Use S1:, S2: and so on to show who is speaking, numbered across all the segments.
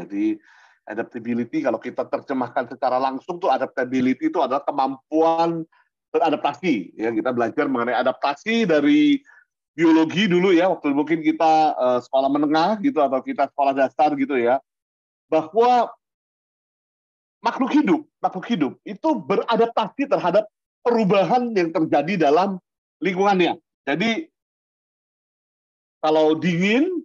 S1: Jadi adaptability kalau kita terjemahkan secara langsung tuh adaptability itu adalah kemampuan beradaptasi. Ya, kita belajar mengenai adaptasi dari biologi dulu ya, waktu mungkin kita sekolah menengah gitu atau kita sekolah dasar gitu ya, bahwa makhluk hidup itu beradaptasi terhadap perubahan yang terjadi dalam lingkungannya. Jadi kalau dingin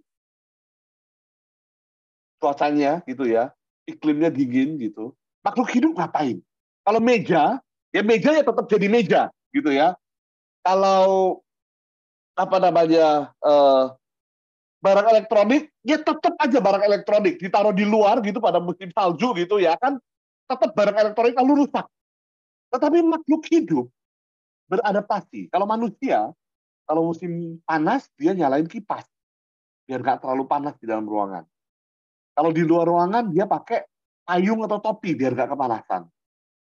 S1: cuacanya gitu ya, iklimnya dingin gitu, makhluk hidup ngapain? Kalau meja, ya meja ya tetap jadi meja gitu ya. Kalau apa namanya barang elektronik, ya tetap aja barang elektronik ditaruh di luar gitu pada musim salju gitu ya kan, tetap barang elektronik lalu rusak. Tetapi makhluk hidup beradaptasi. Kalau manusia, kalau musim panas dia nyalain kipas biar nggak terlalu panas di dalam ruangan. Kalau di luar ruangan dia pakai payung atau topi biar nggak kepanasan.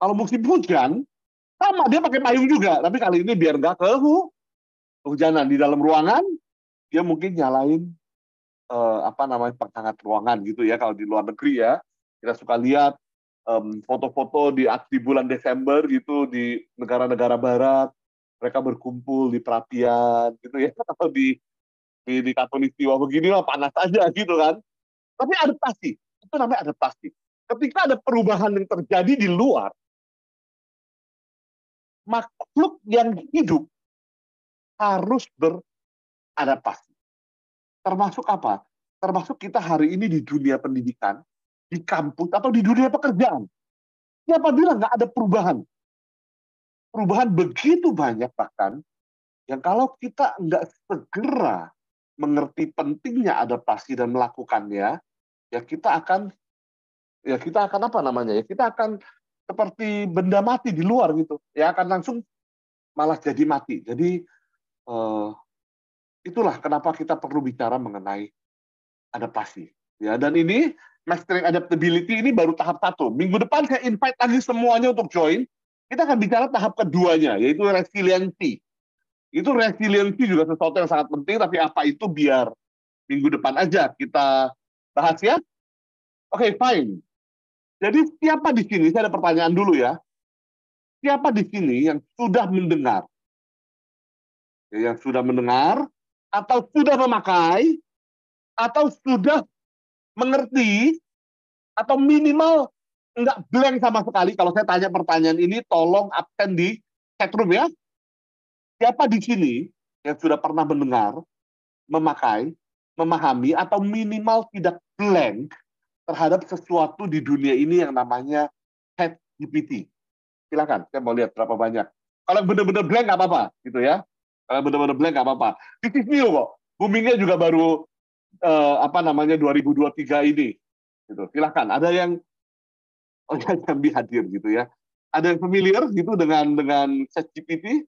S1: Kalau musim hujan sama dia pakai payung juga, tapi kali ini biar nggak kehujanan di dalam ruangan dia mungkin nyalain apa namanya penghangat ruangan gitu ya. Kalau di luar negeri ya kita suka lihat foto-foto di bulan Desember gitu di negara-negara barat mereka berkumpul di perapian gitu ya. Kalau di Katolik begini lah panas aja gitu kan. Tapi adaptasi itu namanya adaptasi. Ketika ada perubahan yang terjadi di luar, makhluk yang hidup harus beradaptasi. Termasuk apa? Termasuk kita hari ini di dunia pendidikan, di kampus, atau di dunia pekerjaan. Siapa bilang nggak ada perubahan? Perubahan begitu banyak bahkan, yang kalau kita nggak segera mengerti pentingnya adaptasi dan melakukannya, ya kita akan apa namanya? Ya kita akan seperti benda mati di luar gitu. Ya akan langsung malah jadi mati. Jadi itulah kenapa kita perlu bicara mengenai adaptasi. Ya, dan ini mastering adaptability ini baru tahap 1. Minggu depan saya invite lagi semuanya untuk join. Kita akan bicara tahap keduanya, yaitu resiliensi. Itu resiliensi juga sesuatu yang sangat penting, tapi apa itu biar minggu depan aja kita bahas ya. Oke, fine. Jadi siapa di sini, saya ada pertanyaan dulu ya. Siapa di sini yang sudah mendengar? Ya, yang sudah mendengar, atau sudah memakai, atau sudah mengerti, atau minimal nggak blank sama sekali. Kalau saya tanya pertanyaan ini, tolong absen di chat room ya. Siapa di sini yang sudah pernah mendengar, memakai, memahami, atau minimal tidak blank terhadap sesuatu di dunia ini yang namanya ChatGPT? Silakan, saya mau lihat berapa banyak. Kalau yang benar-benar blank nggak apa-apa, gitu ya. Kalau benar-benar blank nggak apa-apa. This is new kok. Boomingnya juga baru apa namanya 2023 ini. Gitu. Silakan. Ada yang Jambi hadir gitu ya. Ada yang familiar gitu dengan ChatGPT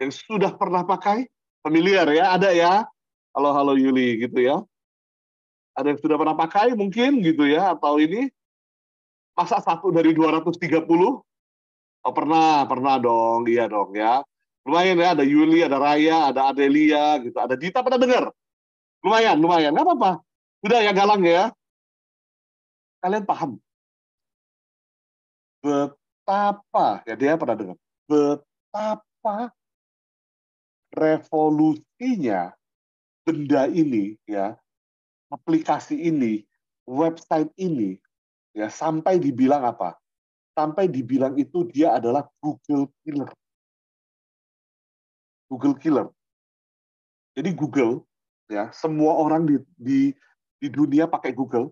S1: yang sudah pernah pakai? Familiar ya, ada ya. Halo halo Yuli gitu ya. Ada yang sudah pernah pakai mungkin gitu ya, atau ini masa 1 dari 230? Oh pernah dong, iya dong ya. Lumayan ya, ada Yuli, ada Raya, ada Adelia gitu, ada Dita pernah dengar? Lumayan, nggak apa-apa. Udah ya galang ya. Kalian paham betapa ya dia pernah dengar betapa revolusinya benda ini ya, aplikasi ini, website ini ya, sampai dibilang apa? Sampai dibilang itu dia adalah Google killer. Google killer. Jadi Google ya, semua orang di dunia pakai Google.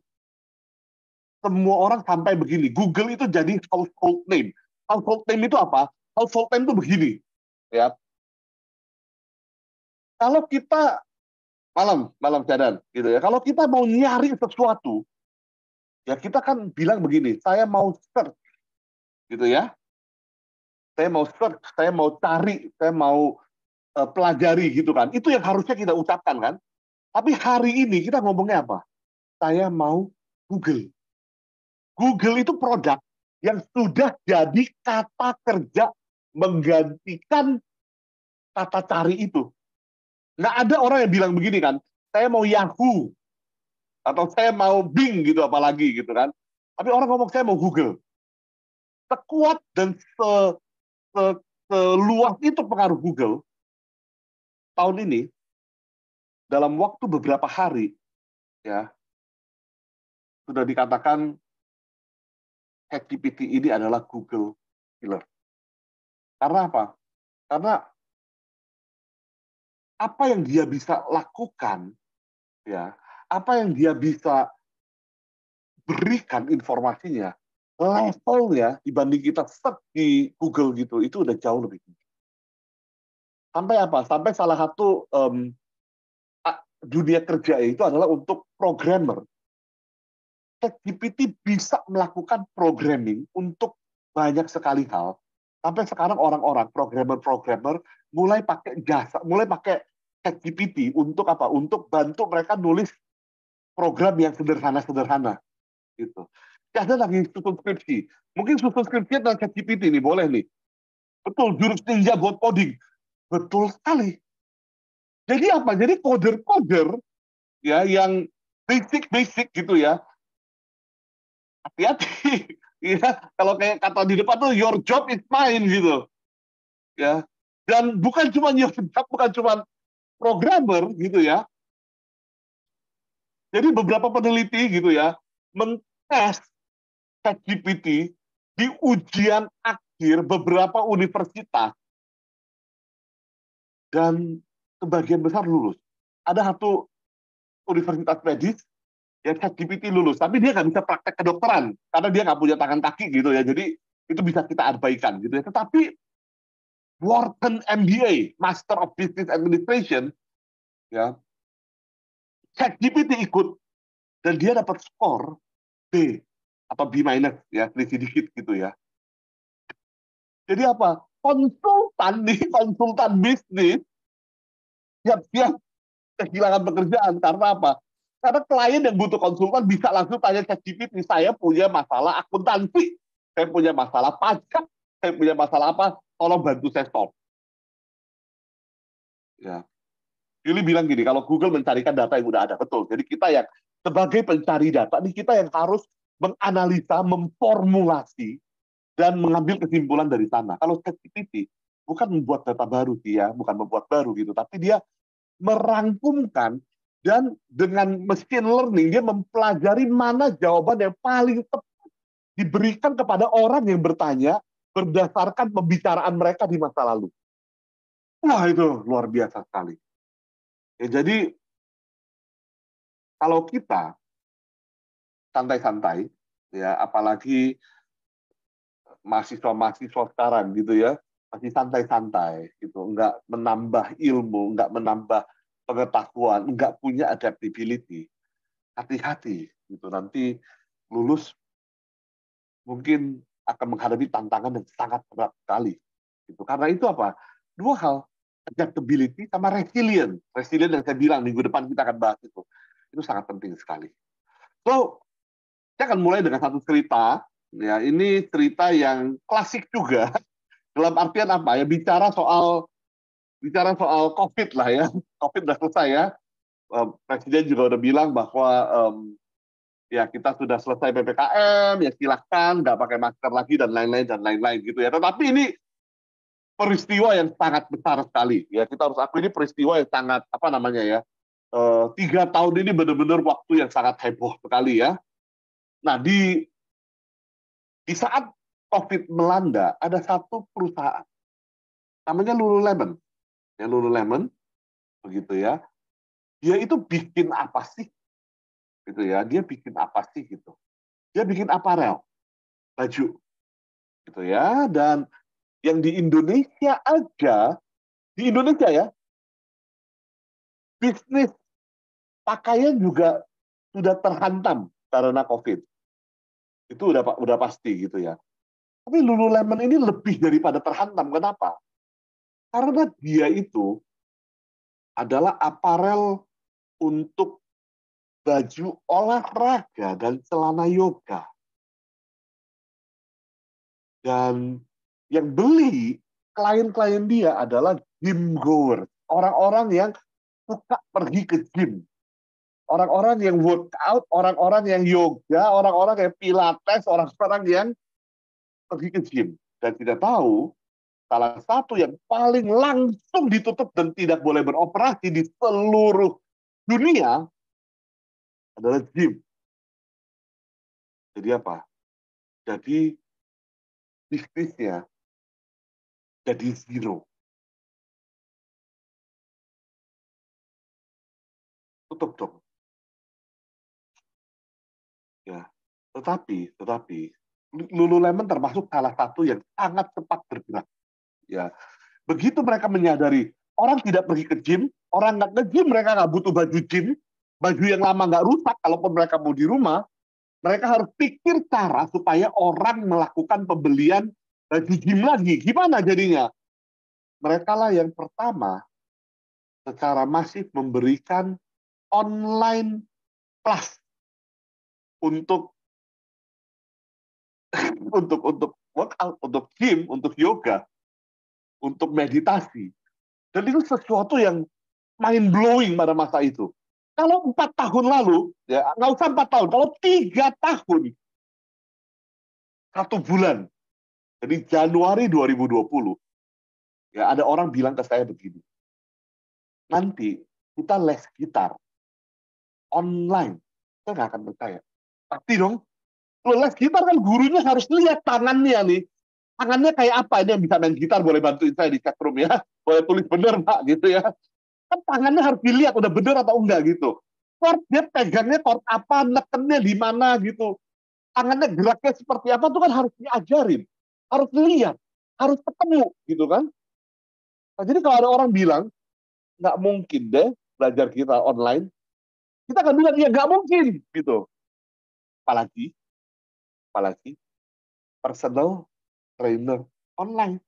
S1: Semua orang sampai begini. Google itu jadi household name. Household name itu apa? Household name itu begini. Ya. Kalau kita malam jadan gitu ya. Kalau kita mau nyari sesuatu, ya kita kan bilang begini, saya mau search gitu ya. Saya mau search, saya mau cari, saya mau pelajari gitu kan. Itu yang harusnya kita ucapkan kan. Tapi hari ini kita ngomongnya apa? Saya mau Google. Google itu produk yang sudah jadi kata kerja menggantikan kata cari itu. Nggak ada orang yang bilang begini kan, saya mau Yahoo. Atau saya mau Bing gitu, apalagi gitu kan. Tapi orang ngomong saya mau Google. Sekuat dan se- seluas itu pengaruh Google tahun ini, dalam waktu beberapa hari, ya sudah dikatakan ChatGPT ini adalah Google killer. Karena apa? Karena apa yang dia bisa lakukan, ya, apa yang dia bisa berikan informasinya, levelnya dibanding kita search di Google gitu, itu udah jauh lebih tinggi. Sampai apa? Sampai salah satu dunia kerja itu adalah untuk programmer. ChatGPT bisa melakukan programming untuk banyak sekali hal. Sampai sekarang orang-orang programmer mulai pakai jasa, mulai pakai ChatGPT untuk apa? Untuk bantu mereka nulis program yang sederhana-sederhana gitu. Ada lagi susun skripsi. Mungkin susun skripsi adalah ChatGPT nih, boleh nih. Betul, jurus ninja buat coding. Betul sekali. Jadi apa? Jadi coder-coder ya yang basic-basic gitu ya. Hati-hati. Ya, kalau kayak kata di depan tuh your job is mine gitu. Ya. Dan bukan cuma your job, bukan cuma programmer gitu ya. Jadi beberapa peneliti gitu ya mentes ChatGPT di ujian akhir beberapa universitas dan sebagian besar lulus. Ada satu universitas medis yang ChatGPT lulus, tapi dia nggak bisa praktek kedokteran karena dia nggak punya tangan kaki gitu ya. Jadi itu bisa kita abaikan gitu ya. Tetapi Wharton MBA, Master of Business Administration, ya ChatGPT ikut dan dia dapat skor B atau B minus ya, selisih dikit gitu ya. Jadi apa? Konsultan nih, konsultan bisnis siap-siap kehilangan pekerjaan karena apa? Karena klien yang butuh konsultan bisa langsung tanya ChatGPT, saya punya masalah akuntansi, saya punya masalah pajak, saya punya masalah apa, tolong bantu saya stop. Ya. Yuli bilang gini, kalau Google mencarikan data yang udah ada, betul. Jadi kita yang sebagai pencari data, ini kita yang harus menganalisa, memformulasi, dan mengambil kesimpulan dari sana. Kalau ChatGPT bukan membuat data baru dia, bukan membuat baru gitu, tapi dia merangkumkan dan dengan machine learning dia mempelajari mana jawaban yang paling tepat diberikan kepada orang yang bertanya berdasarkan pembicaraan mereka di masa lalu. Wah, itu luar biasa sekali. Ya, jadi kalau kita santai-santai, ya apalagi mahasiswa-mahasiswa sekarang gitu ya, masih santai-santai gitu, nggak menambah ilmu, nggak menambah pengetahuan, nggak punya adaptability, hati-hati gitu, nanti lulus mungkin akan menghadapi tantangan yang sangat berat sekali gitu. Karena itu apa? Dua hal, adaptability sama resilient. Resilient yang saya bilang minggu depan kita akan bahas itu sangat penting sekali. So, saya akan mulai dengan satu cerita. Ya, ini cerita yang klasik juga. Dalam artian apa ya? Bicara soal COVID lah ya. COVID sudah selesai ya. Presiden juga udah bilang bahwa ya kita sudah selesai PPKM, ya silahkan nggak pakai masker lagi dan lain-lain gitu ya. Tetapi ini peristiwa yang sangat besar sekali ya. Kita harus akui ini peristiwa yang sangat apa namanya ya. 3 tahun ini benar-benar waktu yang sangat heboh sekali ya. Nah di saat COVID melanda, ada satu perusahaan namanya Lululemon. Ya, Lululemon, begitu ya. Dia itu bikin apa sih? Gitu ya. Dia bikin apa sih gitu? Dia bikin aparel, baju, gitu ya. Dan yang di Indonesia aja, di Indonesia ya, bisnis pakaian juga sudah terhantam karena COVID. Itu udah pasti gitu ya. Tapi Lululemon ini lebih daripada terhantam. Kenapa? Karena dia itu adalah aparel untuk baju olahraga dan celana yoga. Dan yang beli klien-klien dia adalah gym goer, orang-orang yang suka pergi ke gym. Orang-orang yang workout, orang-orang yang yoga, orang-orang yang pilates, orang-orang yang pergi ke gym. Dan kita tahu, salah satu yang paling langsung ditutup dan tidak boleh beroperasi di seluruh dunia adalah gym. Jadi apa? Jadi bisnisnya jadi zero. Tutup dong. Ya. Tetapi Lululemon termasuk salah satu yang sangat cepat bergerak. Ya. Begitu mereka menyadari orang tidak pergi ke gym, orang nggak ke gym, mereka nggak butuh baju gym, baju yang lama nggak rusak, kalaupun mereka mau di rumah, mereka harus pikir cara supaya orang melakukan pembelian baju gym lagi. Gimana jadinya? Mereka lah yang pertama secara masif memberikan online kelas untuk workout, untuk gym, untuk yoga, untuk meditasi. Dan itu sesuatu yang mind blowing pada masa itu. Kalau 4 tahun lalu, ya nggak usah 4 tahun, kalau 3 tahun, 1 bulan, jadi Januari 2020, ya ada orang bilang ke saya begini, nanti kita les gitar online, saya nggak akan percaya. Pasti dong, lo les gitar kan gurunya harus lihat tangannya nih, tangannya kayak apa, ini yang bisa main gitar boleh bantuin saya di chat room ya, boleh tulis bener Pak gitu ya, kan tangannya harus dilihat udah bener atau enggak gitu. Chord dia pegangnya chord apa, nekennya di mana gitu, tangannya geraknya seperti apa tuh kan harus diajarin, harus lihat, harus ketemu gitu kan. Nah, jadi kalau ada orang bilang nggak mungkin deh belajar kita online, kita akan bilang ya nggak mungkin gitu. Apalagi, apalagi personal trainer online.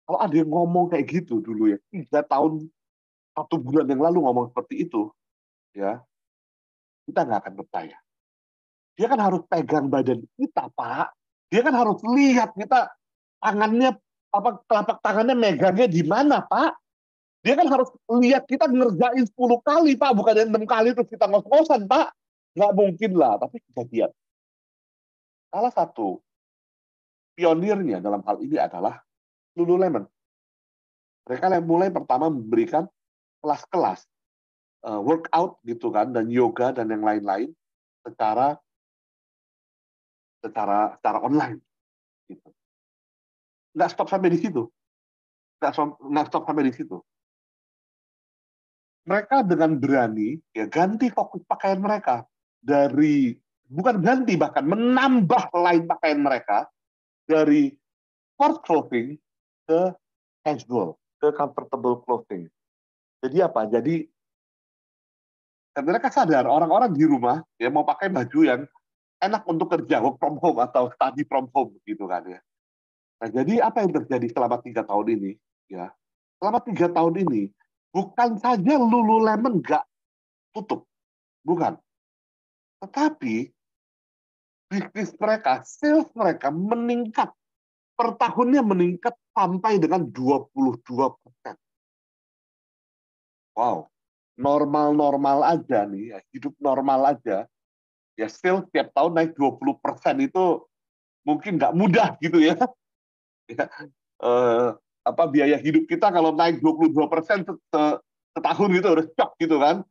S1: Kalau ada yang ngomong kayak gitu dulu ya, 3 tahun, 1 bulan yang lalu ngomong seperti itu, ya kita nggak akan percaya. Dia kan harus pegang badan kita, Pak. Dia kan harus lihat kita tangannya, apa telapak tangannya megangnya di mana, Pak. Dia kan harus lihat kita ngerjain 10 kali, Pak. Bukan yang 6 kali terus kita ngos-ngosan, Pak. Nggak mungkin lah, tapi kejadian. Salah satu pionirnya dalam hal ini adalah Lululemon. Mereka yang mulai pertama memberikan kelas-kelas workout gitu kan, dan yoga dan yang lain-lain secara secara online. Gitu. Nggak stop sampai di situ. Nggak stop sampai di situ. Mereka dengan berani ya ganti fokus pakaian mereka dari, bukan ganti, bahkan menambah line pakaian mereka dari sport clothing ke casual, ke comfortable clothing. Jadi apa? Jadi mereka sadar orang-orang di rumah ya mau pakai baju yang enak untuk kerja, work from home atau study from home gitu kan ya. Nah, jadi apa yang terjadi selama 3 tahun ini? Ya, selama 3 tahun ini bukan saja Lululemon nggak tutup, bukan, tetapi bisnis mereka, sales mereka meningkat per tahunnya, meningkat sampai dengan 22%. Wow, normal-normal aja nih, ya, hidup normal aja, ya sales tiap tahun naik 20% itu mungkin nggak mudah gitu ya. Ya, apa biaya hidup kita kalau naik 22% setahun gitu udah shock gitu kan.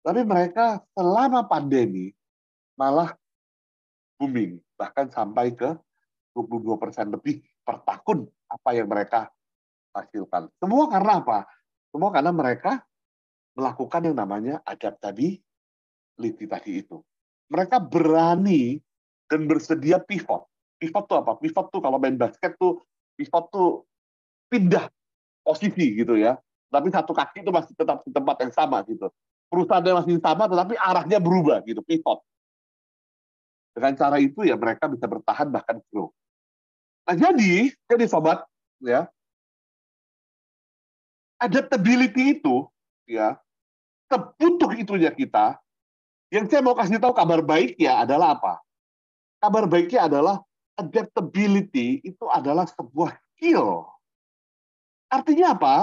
S1: Tapi mereka selama pandemi malah booming, bahkan sampai ke 22% lebih per tahun apa yang mereka hasilkan. Semua karena apa? Semua karena mereka melakukan yang namanya adaptability tadi itu. Mereka berani dan bersedia pivot. Pivot tuh apa? Pivot tuh kalau main basket tuh, pivot tuh pindah posisi gitu ya. Tapi satu kaki itu masih tetap di tempat yang sama gitu. Perusahaannya masih sama, tetapi arahnya berubah gitu, pivot. Dengan cara itu ya mereka bisa bertahan bahkan grow. Nah jadi sobat, ya adaptability itu ya sebutuh itunya kita. Yang saya mau kasih tahu kabar baiknya adalah apa? Kabar baiknya adalah adaptability itu adalah sebuah skill. Artinya apa?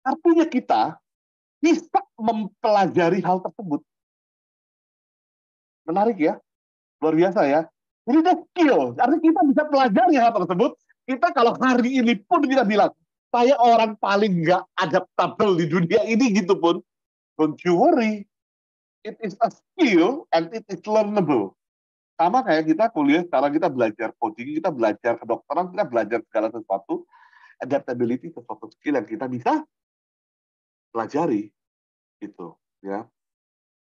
S1: Artinya kita bisa mempelajari hal tersebut. Menarik ya, luar biasa ya. Jadi itu skill, artinya kita bisa pelajari hal tersebut. Kita kalau hari ini pun kita bilang, saya orang paling nggak adaptable di dunia ini gitu pun, don't you worry, it is a skill and it is learnable. Sama kayak kita kuliah, sekarang kita belajar coding, kita belajar kedokteran, kita belajar segala sesuatu, adaptability sesuatu skill yang kita bisa pelajari gitu ya.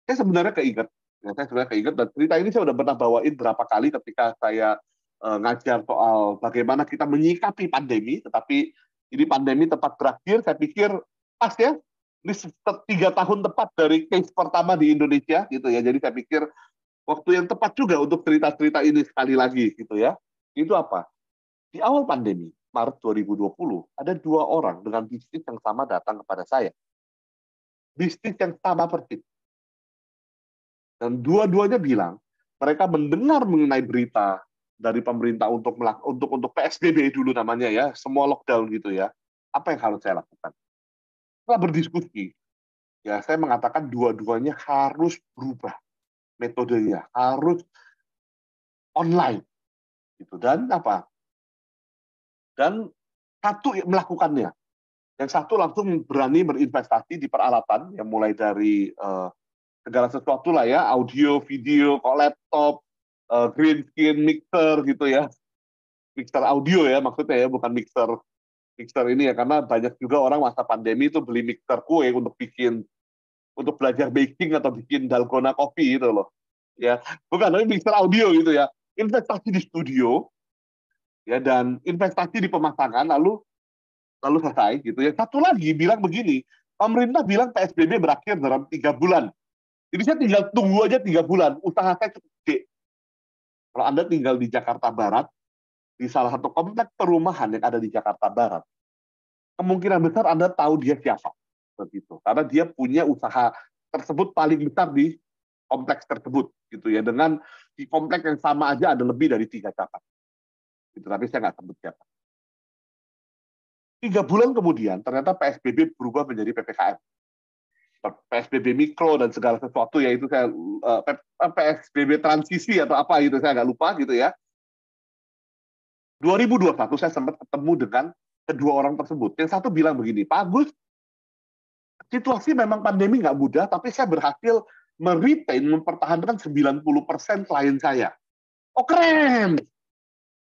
S1: Saya sebenarnya keinget dan cerita ini saya udah pernah bawain berapa kali ketika saya ngajar soal bagaimana kita menyikapi pandemi, tetapi ini pandemi tepat berakhir, saya pikir pas ya, ini 3 tahun tepat dari case pertama di Indonesia gitu ya, jadi saya pikir waktu yang tepat juga untuk cerita-cerita ini sekali lagi gitu ya. Itu apa? Di awal pandemi, Maret 2020, ada 2 orang dengan bisnis yang sama datang kepada saya. Bisnis yang sama persis. Dan dua-duanya bilang, mereka mendengar mengenai berita dari pemerintah untuk PSBB dulu namanya ya, semua lockdown gitu ya. Apa yang harus saya lakukan? Setelah berdiskusi, ya saya mengatakan dua-duanya harus berubah metodenya, harus online gitu. Dan apa? Dan satu melakukannya, yang satu langsung berani berinvestasi di peralatan yang mulai dari segala sesuatu lah ya, audio, video, kok laptop, green screen, mixer gitu ya, mixer audio ya maksudnya ya, bukan mixer ini ya, karena banyak juga orang masa pandemi itu beli mixer kue untuk belajar baking atau bikin dalgona kopi gitu loh, ya bukan, tapi mixer audio gitu ya, investasi di studio ya dan investasi di pemasangan lalu selesai gitu ya. Satu lagi bilang begini, pemerintah bilang PSBB berakhir dalam 3 bulan. Jadi saya tinggal tunggu aja 3 bulan. Usaha saya cukup gede. Kalau Anda tinggal di Jakarta Barat, di salah satu kompleks perumahan yang ada di Jakarta Barat, kemungkinan besar Anda tahu dia siapa. Begitu. Karena dia punya usaha tersebut paling besar di kompleks tersebut. Gitu ya. Dengan di kompleks yang sama aja ada lebih dari 3 cabang. Gitu. Tapi saya nggak sebut siapa. 3 bulan kemudian, ternyata PSBB berubah menjadi PPKM. PSBB mikro dan segala sesuatu, yaitu saya PSBB transisi atau apa gitu, saya nggak lupa gitu ya. 2021 saya sempat ketemu dengan kedua orang tersebut. Yang satu bilang begini, Pak Agus, situasi memang pandemi nggak mudah, tapi saya berhasil mempertahankan 90% klien saya. Oh keren!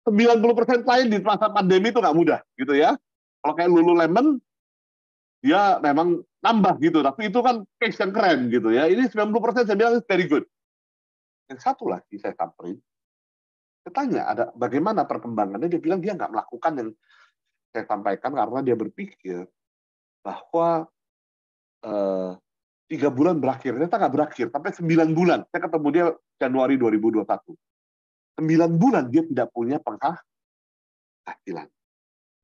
S1: 90% klien di masa pandemi itu nggak mudah gitu ya. Kalau kayak Lululemon, dia memang nambah gitu, tapi itu kan case yang keren gitu ya. Ini 90% saya bilang very good. Yang satu lagi saya samperin, saya tanya ada bagaimana perkembangannya, dia bilang dia nggak melakukan yang saya sampaikan karena dia berpikir bahwa 3 bulan berakhir, ternyata nggak berakhir, sampai 9 bulan. Saya ketemu dia Januari 2021. 9 bulan dia tidak punya penghasilan.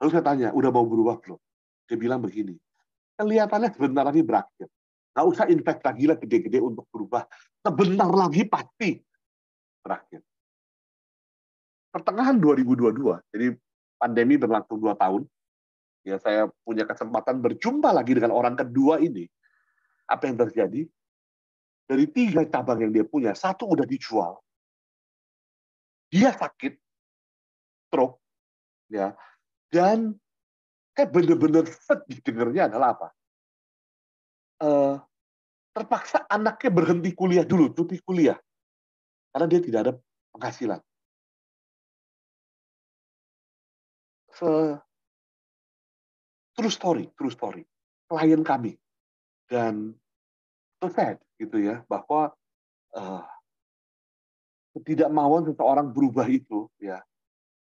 S1: Lalu saya tanya, udah mau berubah belum? Dia bilang begini, kelihatannya sebentar lagi berakhir. Nggak usah invest lagi lah gede-gede untuk berubah. Sebentar lagi pasti berakhir. Pertengahan 2022, jadi pandemi berlangsung 2 tahun, ya saya punya kesempatan berjumpa lagi dengan orang kedua ini. Apa yang terjadi? Dari 3 cabang yang dia punya, 1 udah dijual. Dia sakit, stroke, ya, dan kayak bener-bener sedih dengernya adalah apa? Terpaksa anaknya berhenti kuliah dulu, cuti kuliah, karena dia tidak ada penghasilan. True story, klien kami. Dan itu sad gitu ya, bahwa ketidakmauan seseorang berubah itu ya,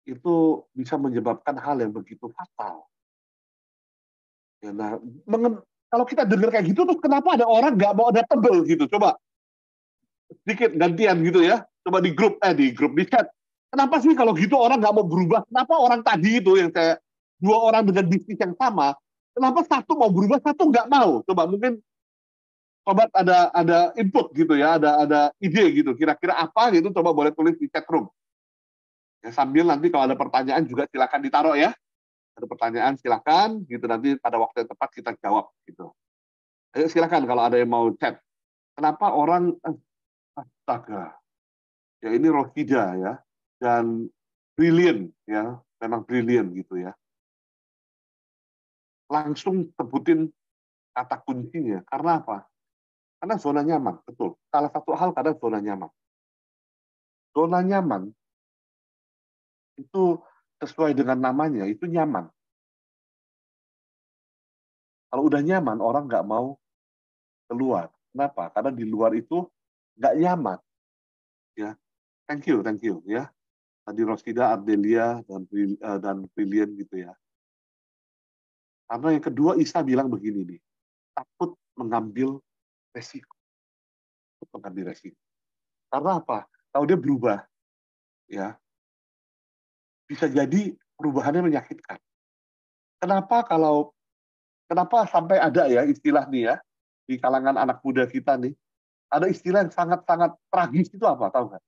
S1: itu bisa menyebabkan hal yang begitu fatal. Ya, nah, kalau kita dengar kayak gitu, terus kenapa ada orang nggak mau adaptable gitu? Coba sedikit gantian gitu ya. Coba di chat. Kenapa sih kalau gitu orang nggak mau berubah? Kenapa orang tadi itu yang saya 2 orang dengan bisnis yang sama, kenapa satu mau berubah, satu nggak mau? Coba mungkin sobat ada input gitu ya, ada ide gitu. Kira-kira apa gitu? Coba boleh tulis di chat room. Ya, sambil nanti kalau ada pertanyaan juga silakan ditaruh ya. Ada pertanyaan silakan gitu, nanti pada waktu yang tepat kita jawab gitu. Ayo silakan kalau ada yang mau chat. Kenapa orang astaga, ya ini Rosida ya, dan brilliant ya, memang brilliant gitu ya. Langsung sebutin kata kuncinya. Karena apa? Karena zona nyaman, betul. Salah satu hal kadang zona nyaman. Zona nyaman itu sesuai dengan namanya, itu nyaman. Kalau udah nyaman, orang nggak mau keluar. Kenapa? Karena di luar itu nggak nyaman. Ya, thank you ya. Tadi Rosida, Ardelia, dan Brilliant gitu ya. Karena yang kedua, Isa bilang begini nih, takut mengambil resiko. Takut mengambil resiko. Karena apa? Kalau dia berubah, ya bisa jadi perubahannya menyakitkan. Kenapa sampai ada ya istilah nih ya di kalangan anak muda kita nih, ada istilah yang sangat-sangat tragis itu apa? Tahu nggak?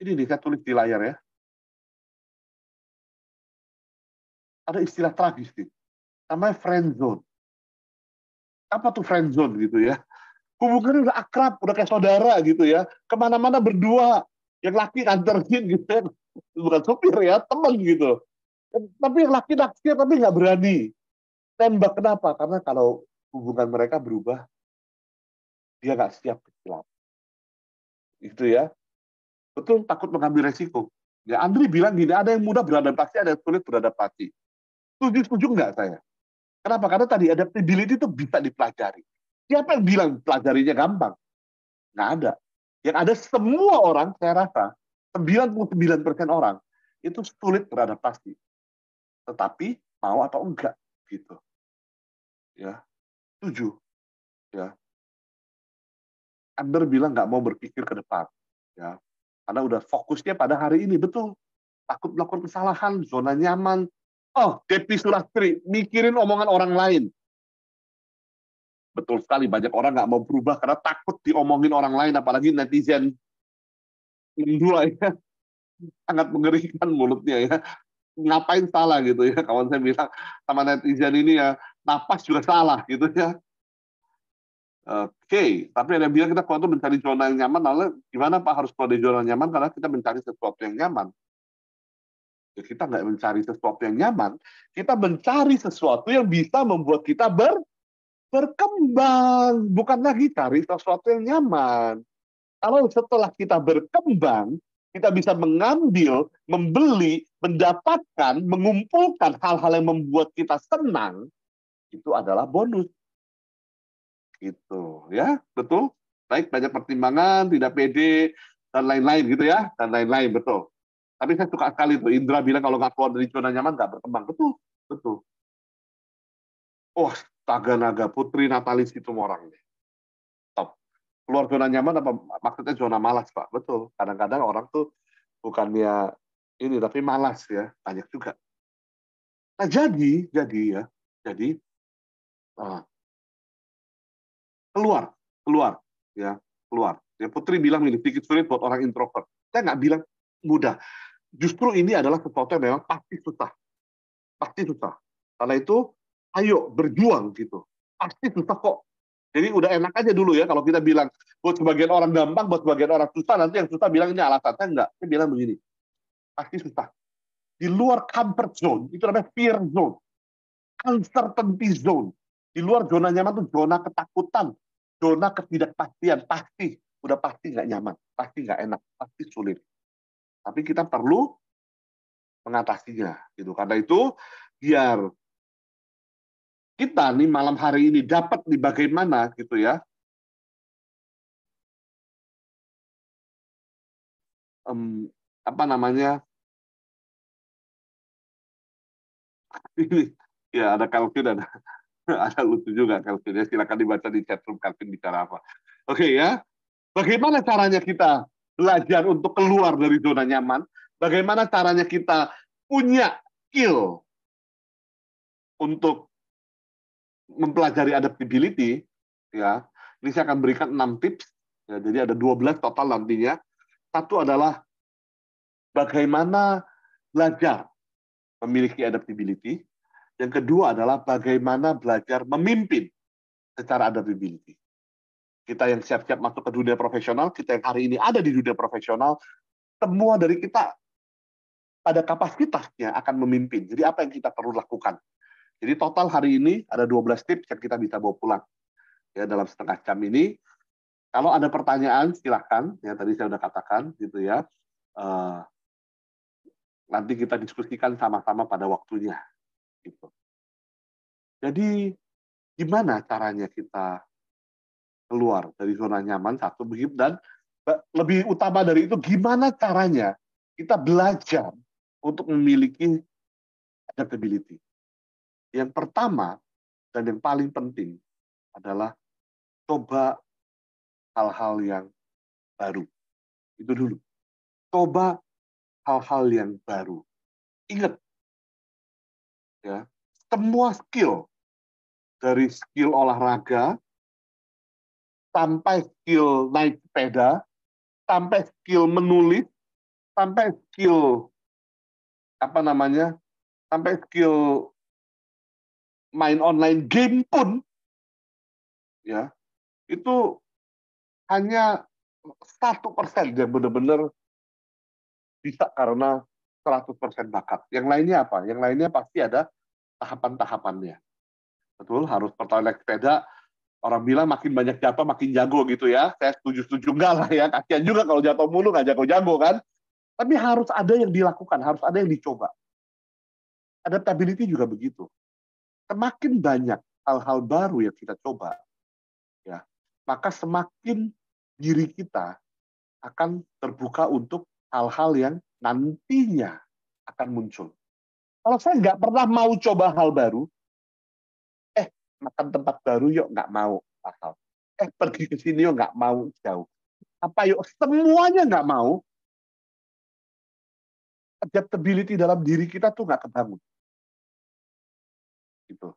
S1: Ini nih saya tulis di layar ya. Ada istilah tragis nih, namanya friend zone. Apa tuh friend zone gitu ya? Hubungannya udah akrab, udah kayak saudara gitu ya. Kemana-mana berdua, yang laki nganterin gitu ya. Bukan supir ya, teman gitu. Tapi yang laki naksir tapi nggak berani. Tembak kenapa? Karena kalau hubungan mereka berubah, dia nggak siap kehilangan. Itu ya. Betul, takut mengambil resiko. Ya, Andri bilang gini, ada yang mudah beradaptasi, ada yang sulit beradaptasi. Setuju nggak saya? Kenapa? Karena tadi adaptability itu bisa dipelajari. Siapa yang bilang pelajarinya gampang? Nggak ada. Yang ada semua orang, saya rasa, 99% orang, itu sulit beradaptasi. Tetapi mau atau enggak, gitu. Ya, setuju. Ya. Anda bilang nggak mau berpikir ke depan. Ya. Karena udah fokusnya pada hari ini, betul. Takut melakukan kesalahan, zona nyaman. Oh, Depi Sulastri, mikirin omongan orang lain. Betul sekali, banyak orang nggak mau berubah karena takut diomongin orang lain, apalagi netizen dua ya, sangat mengerikan mulutnya ya. Ngapain salah gitu ya, kawan saya bilang sama netizen ini ya, napas juga salah gitu ya. Oke, tapi ada yang bilang kita kalau mencari zona yang nyaman, lalu gimana Pak harus keluar dari zona nyaman karena kita mencari sesuatu yang nyaman. Ya, kita nggak mencari sesuatu yang nyaman, kita mencari sesuatu yang bisa membuat kita berkembang, bukan lagi cari sesuatu yang nyaman. Kalau setelah kita berkembang, kita bisa mengambil, membeli, mendapatkan, mengumpulkan hal-hal yang membuat kita senang, itu adalah bonus. Gitu, ya, betul. Baik, banyak pertimbangan, tidak pede, dan lain-lain gitu ya, dan lain-lain, betul. Tapi saya suka sekali tuh, Indra bilang kalau nggak keluar dari zona nyaman, nggak berkembang. Betul, betul. Oh, Taga Naga Putri Natalis itu orang nih. Top. Keluar zona nyaman apa maksudnya zona malas, Pak? Betul. Kadang-kadang orang tuh bukannya ini tapi malas ya, banyak juga. Nah, jadi ya, jadi uh, keluar, keluar, ya, keluar. Ya, Putri bilang ini sedikit sulit buat orang introvert. Saya nggak bilang mudah. Justru ini adalah sesuatu yang memang pasti susah. Karena itu, ayo berjuang gitu. Pasti susah kok. Jadi udah enak aja dulu ya kalau kita bilang buat sebagian orang gampang, buat sebagian orang susah, nanti yang susah bilang ini alasan. Saya enggak, saya bilang begini, pasti susah. Di luar comfort zone, itu namanya fear zone, uncertainty zone. Di luar zona nyaman itu zona ketakutan, zona ketidakpastian, pasti, udah pasti nggak nyaman, pasti nggak enak, pasti sulit. Tapi kita perlu mengatasinya, gitu. Karena itu, biar kita nih malam hari ini dapat nih bagaimana gitu ya, apa namanya, ini ya ada Calvin, ada lucu juga Calvin ya, silakan dibaca di chat room Calvin bicara apa. Oke ya, bagaimana caranya kita belajar untuk keluar dari zona nyaman? Bagaimana caranya kita punya skill untuk mempelajari adaptability? Ya, ini saya akan berikan 6 tips. Ya, jadi ada 12 total nantinya. Satu adalah bagaimana belajar memiliki adaptability. Yang kedua adalah bagaimana belajar memimpin secara adaptability. Kita yang siap-siap masuk ke dunia profesional, kita yang hari ini ada di dunia profesional, semua dari kita pada kapasitasnya akan memimpin. Jadi apa yang kita perlu lakukan? Jadi total hari ini ada 12 tips yang kita bisa bawa pulang. Ya, dalam setengah jam ini, kalau ada pertanyaan silahkan. Ya, tadi saya sudah katakan gitu ya. Nanti kita diskusikan sama-sama pada waktunya. Gitu. Jadi gimana caranya kita keluar dari zona nyaman satu begitu, dan lebih utama dari itu gimana caranya kita belajar untuk memiliki adaptability. Yang pertama dan yang paling penting adalah coba hal-hal yang baru. Itu dulu. Coba hal-hal yang baru. Ingat, ya, semua skill, dari skill olahraga, sampai skill naik sepeda, sampai skill menulis, sampai skill sampai skill main online game pun, ya, itu hanya 1% yang benar-benar bisa karena 100% bakat. Yang lainnya apa? Yang lainnya pasti ada tahapan-tahapannya. Betul, harus pertama naik sepeda, orang bilang makin banyak jatuh makin jago gitu ya. Saya setuju-setuju enggak lah ya. Kasihan juga kalau jatuh mulu nggak jago-jago kan. Tapi harus ada yang dilakukan, harus ada yang dicoba. Adaptability juga begitu. Semakin banyak hal-hal baru yang kita coba, ya, maka semakin diri kita akan terbuka untuk hal-hal yang nantinya akan muncul. Kalau saya nggak pernah mau coba hal baru, makan tempat baru yuk nggak mau asal. Pergi ke sini yuk nggak mau jauh. Apa yuk semuanya nggak mau, adaptability dalam diri kita tuh nggak kebangun. Gitu.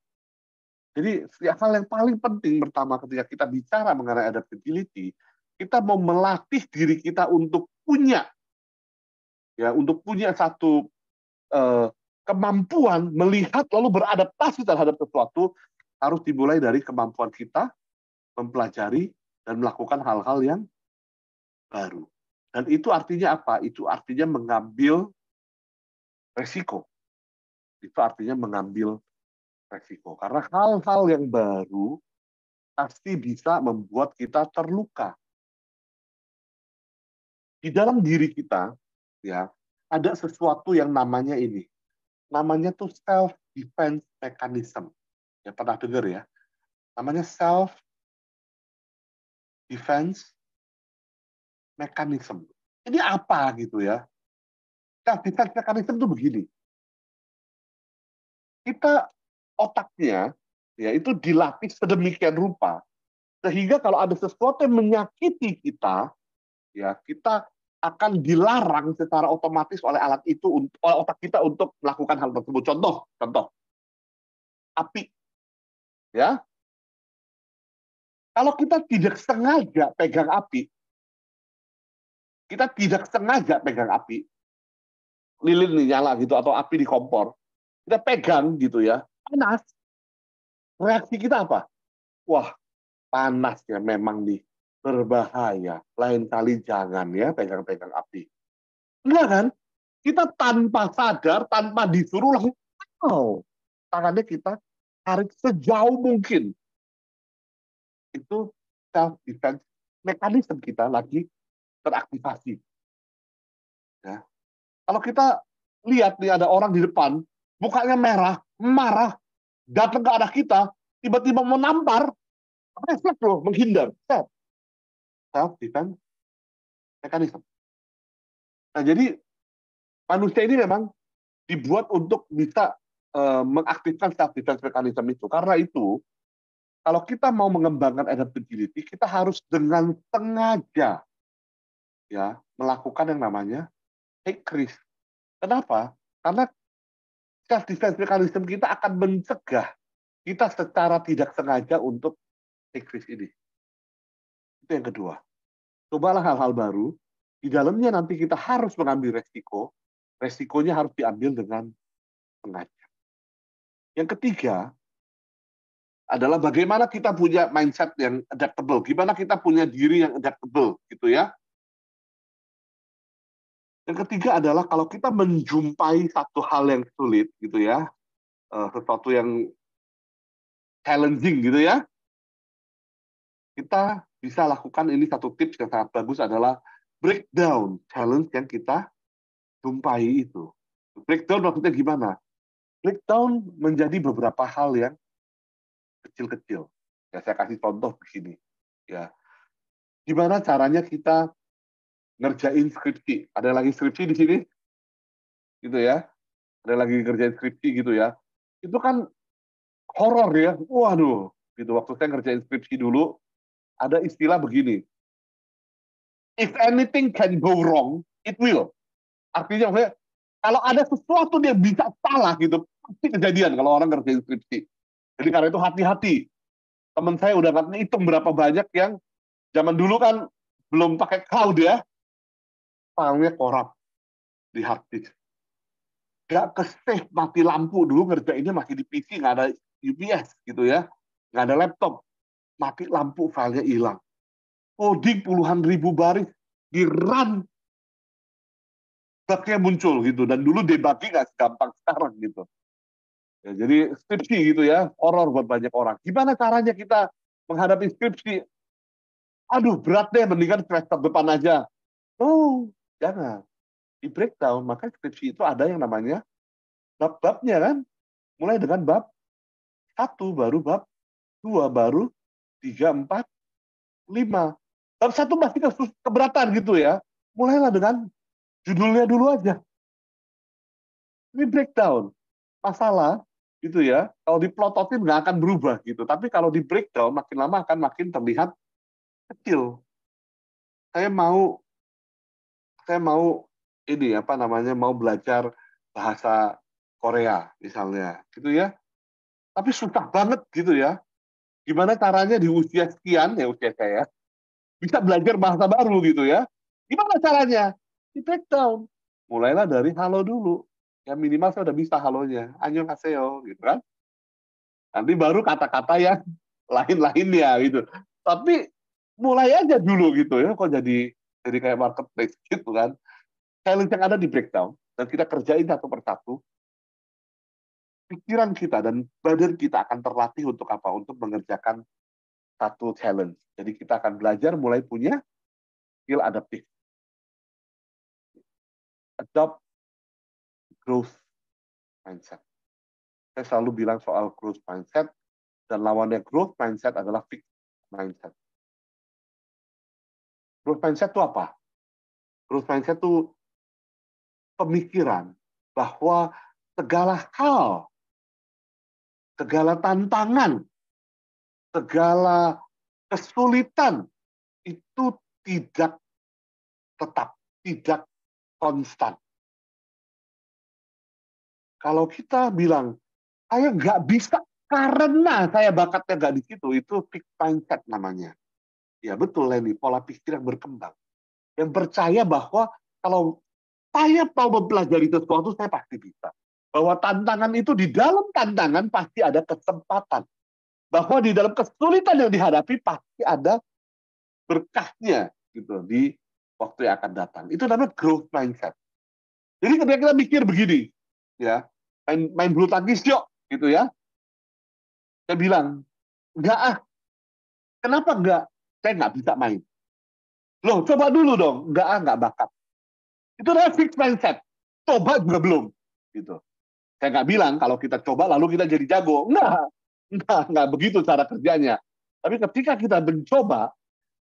S1: Jadi hal yang paling penting pertama ketika kita bicara mengenai adaptability, kita mau melatih diri kita untuk punya satu kemampuan melihat lalu beradaptasi terhadap sesuatu, harus dimulai dari kemampuan kita mempelajari dan melakukan hal-hal yang baru. Dan itu artinya apa? Itu artinya mengambil resiko. Itu artinya mengambil resiko. Karena hal-hal yang baru pasti bisa membuat kita terluka. Di dalam diri kita, ya, ada sesuatu yang namanya ini. Namanya tuh self-defense mechanism. Ya, pernah dengar ya? Namanya self-defense mechanism. Ini apa gitu ya? Self-defense mechanism itu begini. Kita otaknya ya itu dilatih sedemikian rupa sehingga kalau ada sesuatu yang menyakiti kita, ya kita akan dilarang secara otomatis oleh alat itu, oleh otak kita untuk melakukan hal tersebut. Contoh, api, ya. Kalau kita tidak sengaja pegang api, lilin nih nyala gitu atau api di kompor, kita pegang gitu ya, panas. Reaksi kita apa? Wah, panas ya memang nih, berbahaya. Lain kali jangan ya pegang-pegang api. Enggak kan? Kita tanpa sadar, tanpa disuruh langsung, tangannya kita tarik sejauh mungkin. Itu self-defense mekanisme kita lagi teraktivasi. Ya. Kalau kita lihat nih ada orang di depan, mukanya merah, marah, datang ke arah kita, tiba-tiba mau nampar, refleks loh, menghindar. Self-defense mekanisme. Nah, jadi manusia ini memang dibuat untuk bisa mengaktifkan self-defense mechanism itu. Karena itu, kalau kita mau mengembangkan adaptability, kita harus dengan sengaja ya melakukan yang namanya take risk. Kenapa? Karena self-defense mechanism kita akan mencegah kita secara tidak sengaja untuk take risk ini. Itu yang kedua. Cobalah hal-hal baru. Di dalamnya nanti kita harus mengambil resiko. Resikonya harus diambil dengan sengaja. Yang ketiga adalah bagaimana kita punya mindset yang adaptable, gimana kita punya diri yang adaptable, gitu ya. Yang ketiga adalah kalau kita menjumpai satu hal yang sulit, gitu ya, sesuatu yang challenging, gitu ya, kita bisa lakukan ini satu tips yang sangat bagus adalah breakdown challenge yang kita jumpai itu. Breakdown maksudnya gimana? Breakdown menjadi beberapa hal yang kecil-kecil. Ya, saya kasih contoh begini. Ya, gimana caranya kita ngerjain skripsi? Ada lagi skripsi di sini, gitu ya? Ada lagi ngerjain skripsi gitu ya? Itu kan horor ya. Waduh, gitu. Waktu saya ngerjain skripsi dulu, ada istilah begini. If anything can go wrong, it will. Artinya, kalau ada sesuatu yang bisa salah gitu, pasti kejadian kalau orang ngerjain skripsi. Jadi karena itu hati-hati. Teman saya udah nggak ngitung berapa banyak yang zaman dulu kan belum pakai cloud ya, filenya korup di hard disk. Nggak ke-save, mati lampu. Dulu ngerjainnya masih di PC, nggak ada UPS gitu ya. Nggak ada laptop. Mati lampu, filenya hilang. Coding puluhan ribu baris, di-run, bugnya muncul gitu. Dan dulu debugging nggak segampang sekarang gitu. Ya, jadi skripsi gitu ya, horor buat banyak orang. Gimana caranya kita menghadapi skripsi? Aduh, berat deh, mendingan semester depan aja. Oh, jangan. Di breakdown, maka skripsi itu ada yang namanya bab-babnya kan. Mulai dengan bab 1, baru bab 2, baru 3, 4, 5. Bab 1 masih keberatan gitu ya. Mulailah dengan judulnya dulu aja. Ini breakdown. Masalah gitu ya. Kalau diplototin nggak akan berubah gitu. Tapi kalau di breakdown makin lama akan makin terlihat kecil. Saya mau ini apa namanya mau belajar bahasa Korea misalnya gitu ya. Tapi susah banget gitu ya. Gimana caranya di usia sekian ya usia saya bisa belajar bahasa baru gitu ya. Gimana caranya? Di breakdown. Mulailah dari halo dulu. Ya minimal saya udah bisa halonya. Annyeonghaseyo gitu kan. Nanti baru kata-kata yang lain-lainnya gitu. Tapi mulai aja dulu gitu ya. Kok jadi kayak marketplace gitu kan. Challenge yang ada di breakdown dan kita kerjain satu persatu, pikiran kita dan badan kita akan terlatih untuk apa? Untuk mengerjakan satu challenge. Jadi kita akan belajar mulai punya skill adaptif. Adopt growth mindset. Saya selalu bilang soal growth mindset, dan lawannya growth mindset adalah fixed mindset. Growth mindset itu apa? Growth mindset itu pemikiran bahwa segala hal, segala tantangan, segala kesulitan itu tidak tetap, tidak konstan. Kalau kita bilang, saya nggak bisa karena saya bakatnya nggak di situ, itu fixed mindset namanya. Ya betul, Lenny, pola pikir yang berkembang. Yang percaya bahwa kalau saya mau mempelajari sesuatu, saya pasti bisa. Bahwa tantangan itu, di dalam tantangan pasti ada kesempatan. Bahwa di dalam kesulitan yang dihadapi pasti ada berkahnya gitu di waktu yang akan datang. Itu namanya growth mindset. Jadi ketika kita mikir begini, ya main bulu tangkis yuk, gitu ya. Saya bilang, enggak ah, kenapa enggak? Saya nggak bisa main. Loh, coba dulu dong. Enggak ah, nggak bakat. Itu adalah fixed mindset. Coba juga belum. Gitu. Saya nggak bilang kalau kita coba lalu kita jadi jago. Enggak begitu cara kerjanya. Tapi ketika kita mencoba,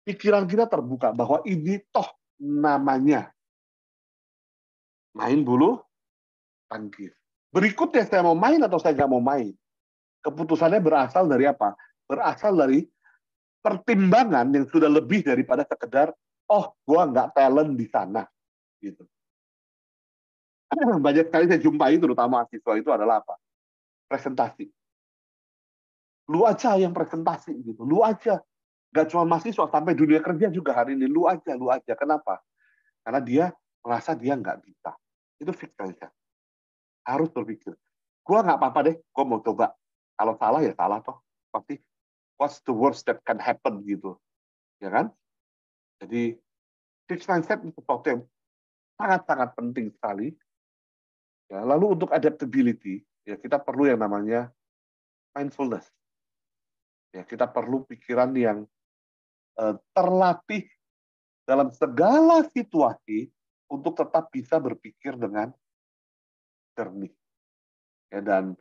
S1: pikiran kita terbuka bahwa ini toh namanya main bulu tangkis. Berikutnya saya mau main atau saya nggak mau main. Keputusannya berasal dari apa? Berasal dari pertimbangan yang sudah lebih daripada sekedar, oh, gua nggak talent di sana. Gitu. Banyak sekali saya jumpai, terutama mahasiswa itu adalah apa? Presentasi. Lu aja yang presentasi gitu. Lu aja. Gak cuma mahasiswa, sampai dunia kerja juga hari ini. Lu aja, lu aja. Kenapa? Karena dia merasa dia nggak bisa. Itu fix aja. Harus berpikir. Gua nggak apa-apa deh, gua mau coba. Kalau salah ya salah toh. pasti what's the worst that can happen gitu, ya kan? Jadi fixed mindset itu sesuatu yang sangat-sangat penting sekali. Ya, lalu untuk adaptability, ya kita perlu yang namanya mindfulness. Ya, kita perlu pikiran yang terlatih dalam segala situasi untuk tetap bisa berpikir dengan jernih. Ya, dan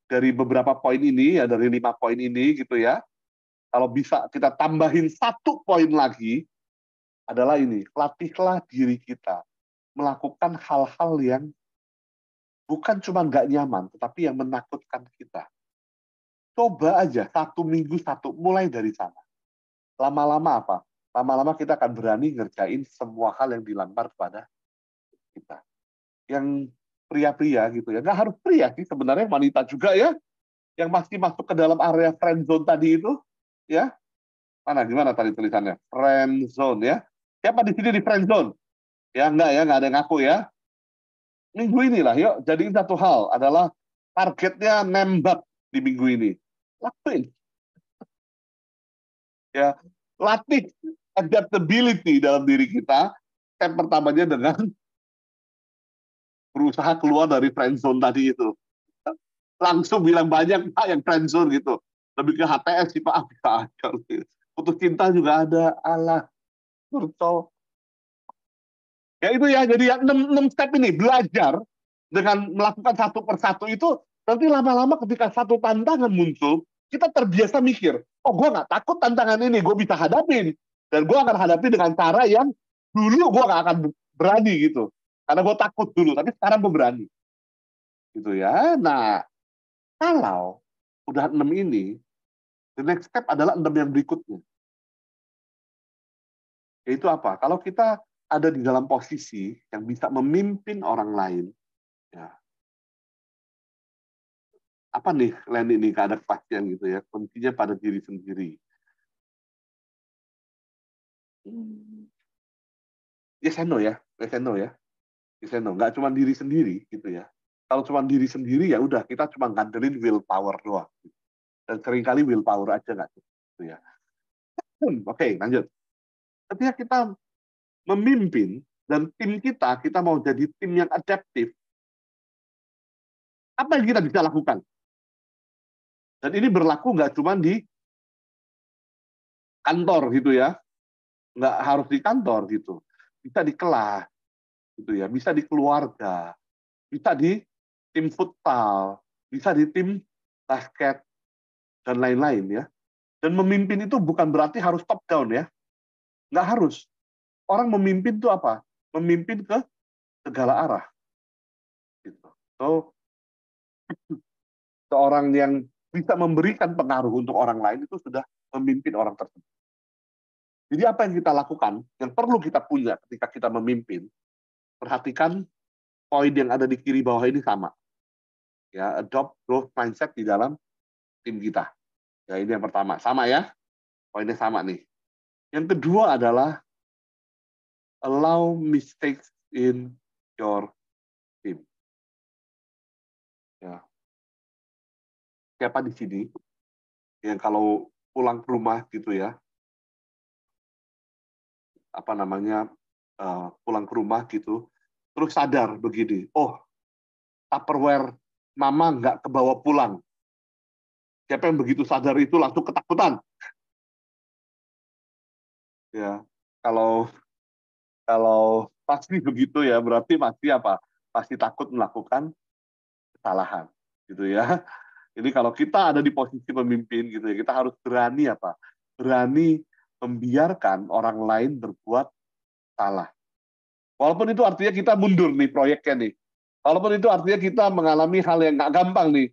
S1: dari beberapa poin ini, ya dari 5 poin ini gitu ya, kalau bisa kita tambahin 1 poin lagi, adalah ini, latihlah diri kita melakukan hal-hal yang bukan cuma nggak nyaman, tetapi yang menakutkan kita. Coba aja 1 minggu 1, mulai dari sana. Lama-lama apa? Lama-lama kita akan berani ngerjain semua hal yang dilempar kepada kita. Yang pria-pria gitu ya, nggak harus pria sih sebenarnya, wanita juga ya, yang masih masuk ke dalam area friend zone tadi itu, ya, mana gimana tadi tulisannya? Friend zone ya. Siapa di sini di friend zone? Ya enggak ya, nggak ada yang ngaku ya. Minggu inilah, yuk jadiin satu hal adalah targetnya nembak di minggu ini. Lakuin. Ya, latih adaptability dalam diri kita. Step pertamanya dengan berusaha keluar dari friend zone tadi itu. Langsung bilang banyak Pak yang friend zone gitu. Lebih ke HTS sih Pak, bisa aja. Putus cinta juga ada, Allah, curcol. Ya itu ya, jadi yang 6 step ini, belajar dengan melakukan satu persatu itu, nanti lama-lama ketika satu tantangan muncul, kita terbiasa mikir, oh gue nggak takut tantangan ini, gue bisa hadapin. Dan gue akan hadapi dengan cara yang dulu gue nggak akan berani gitu. Karena gue takut dulu, tapi sekarang gue berani. Gitu ya. Nah, kalau udah 6 ini, the next step adalah 6 yang berikutnya. Yaitu apa? Kalau kita ada di dalam posisi yang bisa memimpin orang lain, ya, apa nih lain ini gak ada kepastian gitu ya, kuncinya pada diri sendiri. Yes and no ya, yes and no ya, yes and no. Nggak cuma diri sendiri gitu ya. Kalau cuma diri sendiri ya udah kita cuma ngandelin willpower doang. Dan seringkali willpower aja nggak gitu ya. Oke, lanjut. Ketika kita memimpin dan tim kita mau jadi tim yang adaptif, apa yang kita bisa lakukan? Dan ini berlaku nggak cuma di kantor gitu ya, nggak harus di kantor gitu, bisa di kelas gitu ya, bisa di keluarga, bisa di tim futsal, bisa di tim basket dan lain-lain ya. Dan memimpin itu bukan berarti harus top down ya, nggak harus. Orang memimpin itu apa? Memimpin ke segala arah. Gitu. So seorang yang bisa memberikan pengaruh untuk orang lain itu sudah memimpin orang tersebut. Jadi apa yang kita lakukan, yang perlu kita punya ketika kita memimpin, perhatikan poin yang ada di kiri bawah ini sama. Ya, adopt growth mindset di dalam tim kita. Ya, ini yang pertama. Sama ya, poinnya sama nih. Yang kedua adalah allow mistakes in your team. Ya. Siapa di sini yang kalau pulang ke rumah gitu ya, apa namanya, pulang ke rumah gitu, terus sadar begini, oh Tupperware mama nggak kebawa pulang. Siapa yang begitu sadar itu langsung ketakutan. Ya, kalau kalau pasti begitu ya, berarti pasti apa? Pasti takut melakukan kesalahan, gitu ya. Jadi kalau kita ada di posisi pemimpin gitu ya, kita harus berani apa? Berani membiarkan orang lain berbuat salah. Walaupun itu artinya kita mundur nih proyeknya nih. Walaupun itu artinya kita mengalami hal yang nggak gampang nih.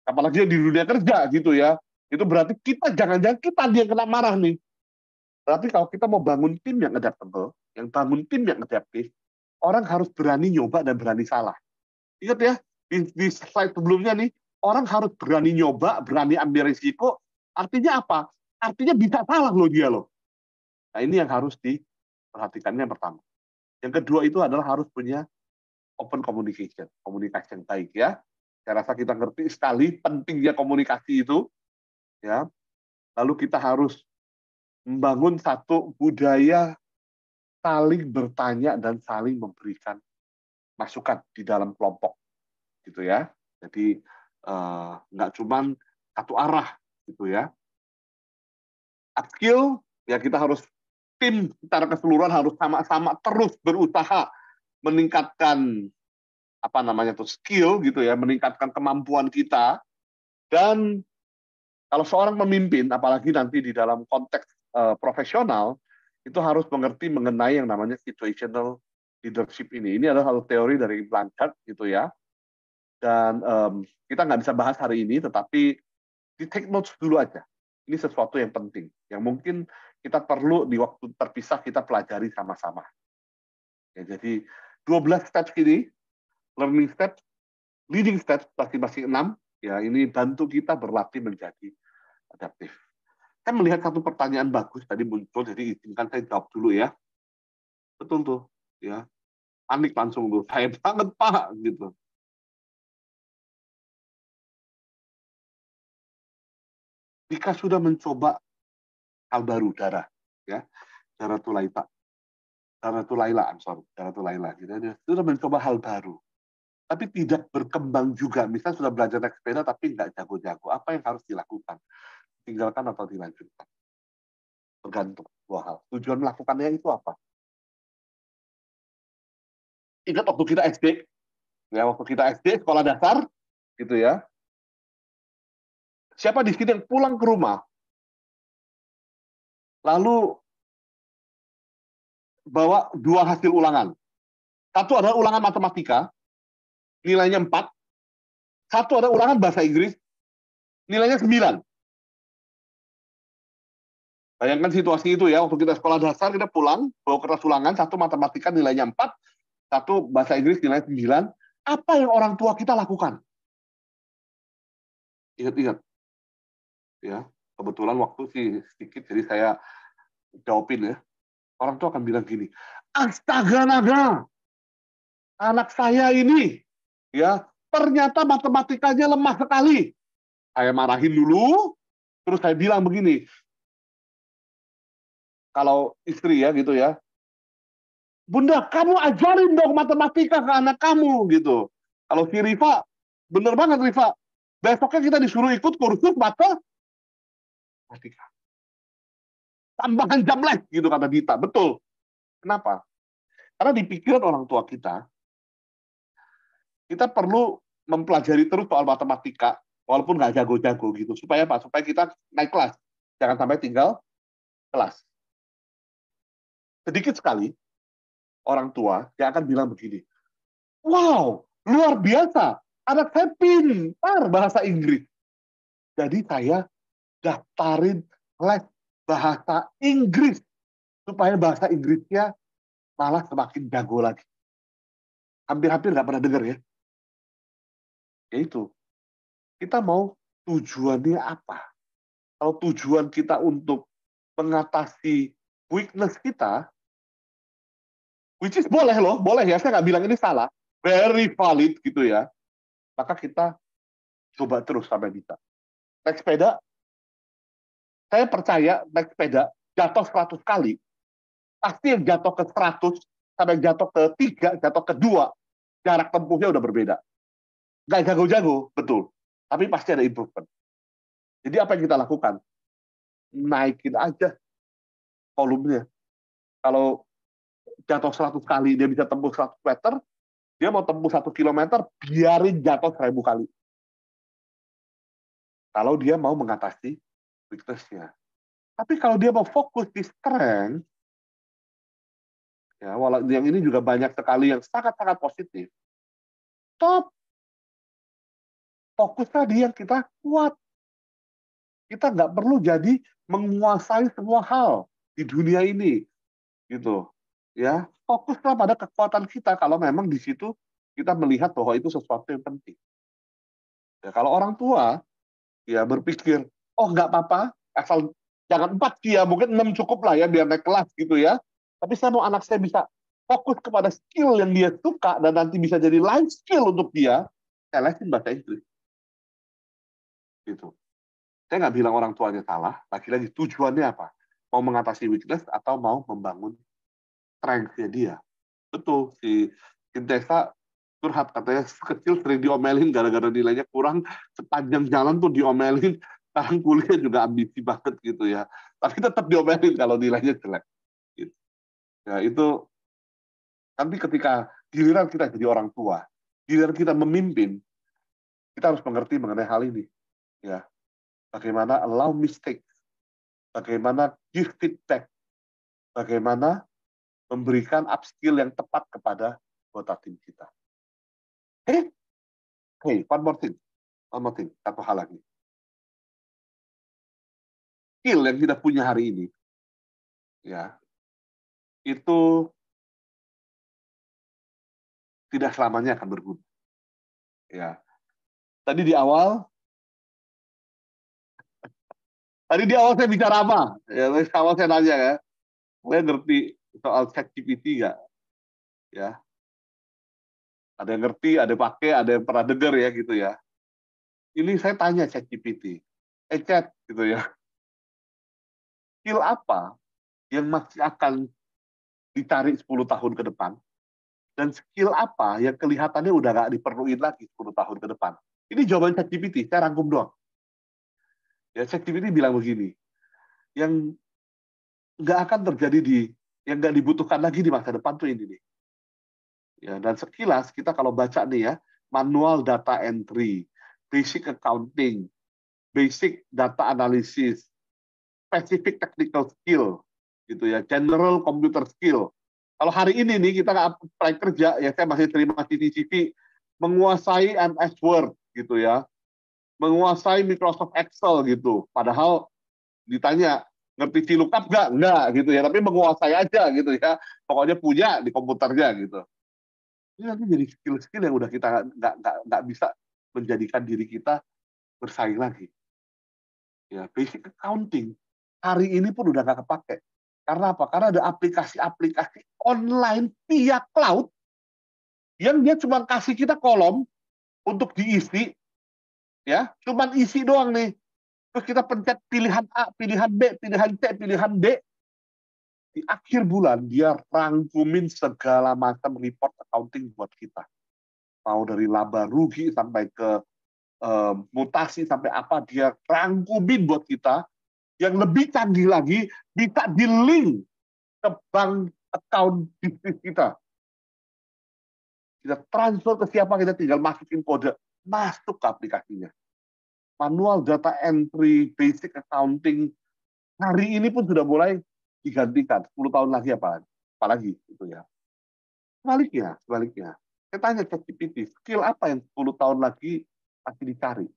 S1: Apalagi di dunia kerja gitu ya. Itu berarti kita jangan-jangan kita yang kena marah nih. Tapi kalau kita mau bangun tim yang adaptable, yang bangun tim yang adaptif, orang harus berani nyoba dan berani salah. Ingat ya, di slide sebelumnya nih, orang harus berani nyoba, berani ambil risiko. Artinya apa? Artinya bisa salah loh dia loh. Nah ini yang harus diperhatikannya yang pertama. Yang kedua itu adalah harus punya open communication, komunikasi yang baik ya. Saya rasa kita ngerti sekali pentingnya komunikasi itu. ya. Lalu kita harus membangun satu budaya saling bertanya dan saling memberikan masukan di dalam kelompok, gitu ya. Jadi nggak cuman satu arah, gitu ya. Upskill, ya kita harus tim secara keseluruhan harus sama-sama terus berusaha meningkatkan apa namanya tuh skill, gitu ya, meningkatkan kemampuan kita. Dan kalau seorang pemimpin, apalagi nanti di dalam konteks profesional, itu harus mengerti mengenai yang namanya situational leadership ini. Ini adalah satu teori dari Blanchard, gitu ya. Dan kita nggak bisa bahas hari ini, tetapi di take notes dulu aja. Ini sesuatu yang penting, yang mungkin kita perlu di waktu terpisah kita pelajari sama-sama. Ya, jadi 12 steps ini, learning steps, leading steps, masing-masing 6, ya ini bantu kita berlatih menjadi adaptif. Saya melihat satu pertanyaan bagus tadi muncul, jadi izinkan saya jawab dulu ya. Betul tuh, ya. Panik langsung tuh, saya banget Pak, gitu. Jika sudah mencoba hal baru, Dara, ya, Dara Tulaita, Dara Tulaila, I'm sorry, Dara Tulaila, gitu. Dia sudah mencoba hal baru, tapi tidak berkembang juga. Misalnya sudah belajar naik sepeda, tapi nggak jago-jago. Apa yang harus dilakukan? Tinggalkan atau dilanjutkan? Tergantung dua hal. Tujuan melakukannya itu apa? Ingat waktu kita SD, ya waktu kita SD sekolah dasar, gitu ya. Siapa di sini yang pulang ke rumah, lalu bawa dua hasil ulangan. Satu adalah ulangan matematika, nilainya 4. Satu adalah ulangan bahasa Inggris, nilainya 9. Bayangkan situasi itu ya, waktu kita sekolah dasar, kita pulang, bawa kertas ulangan, satu matematika nilainya 4, satu bahasa Inggris nilainya 9. Apa yang orang tua kita lakukan? Ingat-ingat. Ya, kebetulan waktu sih sedikit, jadi saya jawabin ya. Orang tua akan bilang gini, astaga naga, anak saya ini, ya ternyata matematikanya lemah sekali. Saya marahin dulu, terus saya bilang begini, kalau istri ya gitu ya, Bunda, kamu ajarin dong matematika ke anak kamu gitu. Kalau si Riva, bener banget Riva, besoknya kita disuruh ikut kursus matematika. Tambahan jam les gitu kata Dita, betul. Kenapa? Karena di pikiran orang tua kita perlu mempelajari terus soal matematika, walaupun nggak jago-jago gitu. Supaya apa? Supaya kita naik kelas. Jangan sampai tinggal kelas. Sedikit sekali orang tua yang akan bilang begini, wow, luar biasa, anak saya pintar bahasa Inggris. Jadi saya daftarin les bahasa Inggris supaya bahasa Inggrisnya malah semakin jago lagi. Hampir-hampir nggak pernah dengar ya. Yaitu, kita mau tujuannya apa? Kalau tujuan kita untuk mengatasi weakness kita, which is boleh loh, boleh ya, saya nggak bilang ini salah, very valid gitu ya, maka kita coba terus sampai bisa. Naik sepeda, saya percaya naik sepeda, jatuh 100 kali, pasti yang jatuh ke 100, sampai jatuh ke 3, jatuh ke 2, jarak tempuhnya udah berbeda. Nggak jago-jago, betul. Tapi pasti ada improvement. Jadi apa yang kita lakukan? Naikin aja volumenya. Kalau jatuh 100 kali, dia bisa tembus 100 meter, dia mau tembus 1 kilometer, biarin jatuh 1000 kali. Kalau dia mau mengatasi weakness-nya. Tapi kalau dia mau fokus di strength, ya, walau yang ini juga banyak sekali yang sangat-sangat positif, top. Fokusnya di yang kita kuat. Kita nggak perlu jadi menguasai semua hal di dunia ini. Gitu. Ya, fokuslah pada kekuatan kita kalau memang di situ kita melihat bahwa itu sesuatu yang penting. Ya, kalau orang tua ya berpikir, oh nggak apa-apa, asal jangan 4 sih ya, mungkin 6 cukup lah ya biar naik kelas gitu ya. Tapi saya mau anak saya bisa fokus kepada skill yang dia suka dan nanti bisa jadi life skill untuk dia, saya lesin bahasa Inggris. Gitu. Saya nggak bilang orang tuanya salah, lagi-lagi tujuannya apa? Mau mengatasi weakness atau mau membangun strength-nya dia. Betul, si Sintesa curhat, katanya kecil sering diomelin gara-gara nilainya kurang, sepanjang jalan tuh diomelin, sekarang kuliah juga ambisi banget gitu ya. Tapi tetap diomelin kalau nilainya jelek. Gitu. Ya, itu, tapi ketika giliran kita jadi orang tua, giliran kita memimpin, kita harus mengerti mengenai hal ini. Ya, bagaimana allow mistake, bagaimana give feedback, bagaimana memberikan upskill yang tepat kepada anggota tim kita. Hey, one more thing, satu hal lagi. Skill yang kita punya hari ini, ya, itu tidak selamanya akan berguna. Ya, tadi di awal saya bicara apa? Ya, awal saya nanya ya, saya ngerti soal ChatGPT nggak? Ya, ada yang ngerti, ada yang pakai, ada yang pernah dengar ya gitu ya. Ini saya tanya ChatGPT, Chat gitu ya, skill apa yang masih akan dicari 10 tahun ke depan, dan skill apa yang kelihatannya udah nggak diperluin lagi 10 tahun ke depan. Ini jawaban ChatGPT, saya rangkum doang. Ya, ChatGPT bilang begini, yang nggak akan terjadi yang nggak dibutuhkan lagi di masa depan tuh ini nih. Ya, dan sekilas kita kalau baca nih ya, manual data entry, basic accounting, basic data analysis, specific technical skill, gitu ya, general computer skill. Kalau hari ini nih kita nggak apply kerja, ya saya masih terima CV, menguasai MS Word, gitu ya, menguasai Microsoft Excel gitu. Padahal ditanya ngerti VLOOKUP nggak gitu ya, tapi menguasai aja gitu ya, pokoknya punya di komputernya gitu. Ini nanti jadi skill-skill yang udah kita nggak bisa menjadikan diri kita bersaing lagi. Ya, basic accounting hari ini pun udah nggak kepake. Karena apa? Karena ada aplikasi-aplikasi online via cloud yang dia cuma kasih kita kolom untuk diisi, ya, cuma isi doang nih. Terus kita pencet pilihan A, pilihan B, pilihan C, pilihan D. Di akhir bulan dia rangkumin segala macam report accounting buat kita. Mau dari laba rugi sampai ke mutasi sampai apa, dia rangkumin buat kita. Yang lebih canggih lagi, bisa di-link ke bank account bisnis kita. Kita transfer ke siapa, kita tinggal masukin kode, masuk ke aplikasinya. Manual data entry, basic accounting, hari ini pun sudah mulai digantikan. 10 tahun lagi apalagi gitu ya. Sebaliknya. Saya tanya ChatGPT, skill apa yang 10 tahun lagi pasti dicari?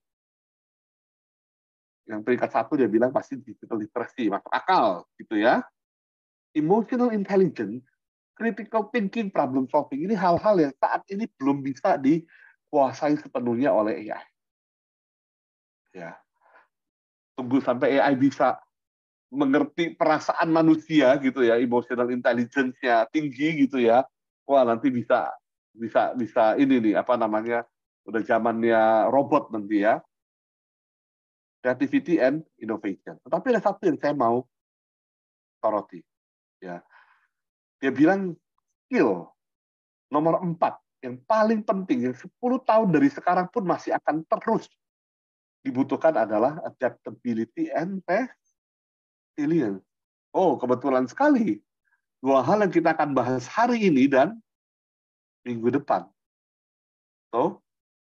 S1: Yang peringkat 1 dia bilang pasti digital literacy, masuk akal gitu ya. Emotional intelligence, critical thinking, problem solving, ini hal-hal yang saat ini belum bisa dikuasai sepenuhnya oleh AI. Ya. Tunggu sampai AI bisa mengerti perasaan manusia gitu ya, emotional intelligence-nya tinggi gitu ya. Wah, nanti bisa ini nih apa namanya? Udah zamannya robot nanti ya. Creativity and innovation. Tetapi ada satu yang saya mau soroti ya. Dia bilang skill nomor 4 yang paling penting, yang 10 tahun dari sekarang pun masih akan terus dibutuhkan adalah adaptability and resilience. Oh, kebetulan sekali. Dua hal yang kita akan bahas hari ini dan minggu depan. So,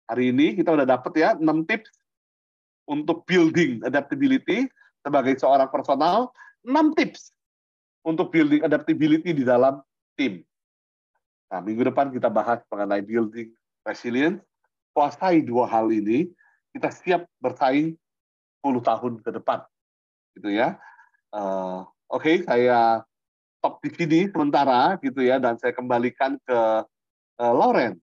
S1: hari ini kita udah dapet ya 6 tips untuk building adaptability sebagai seorang personal, 6 tips untuk building adaptability di dalam tim. Nah, minggu depan kita bahas mengenai building resilience. Kuasai dua hal ini, kita siap bersaing 10 tahun ke depan. Gitu ya. Oke, saya stop di sini sementara gitu ya, dan saya kembalikan ke Lauren.